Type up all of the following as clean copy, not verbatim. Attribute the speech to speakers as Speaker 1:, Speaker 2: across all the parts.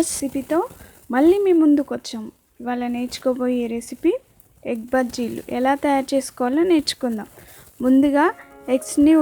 Speaker 1: రెసిపీతో మళ్ళీ మీ ముందుకు వచ్చాం. ఇవాళ నేర్చుకోబోయే రెసిపీ ఎగ్ బజ్జీలు ఎలా తయారు చేసుకోవాలో నేర్చుకుందాం. ముందుగా ఎగ్స్ని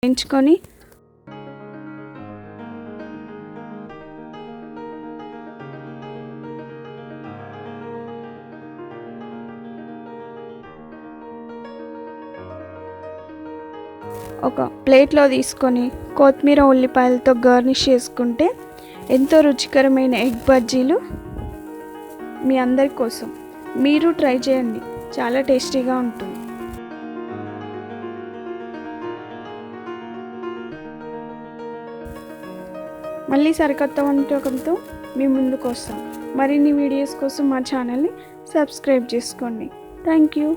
Speaker 1: వేయించుకొని ఒక ప్లేట్లో తీసుకొని కొత్తిమీర ఉల్లిపాయలతో గార్నిష్ చేసుకుంటే ఎంతో రుచికరమైన ఎగ్ బజ్జీలు మీ అందరి కోసం. మీరు ట్రై చేయండి, చాలా టేస్టీగా ఉంటుంది. మళ్ళీ సరికొత్త వంటకంతో మీ ముందుకు వస్తాం. మరిన్ని వీడియోస్ కోసం మా ఛానల్ని సబ్స్క్రైబ్ చేసుకోండి. Thank you.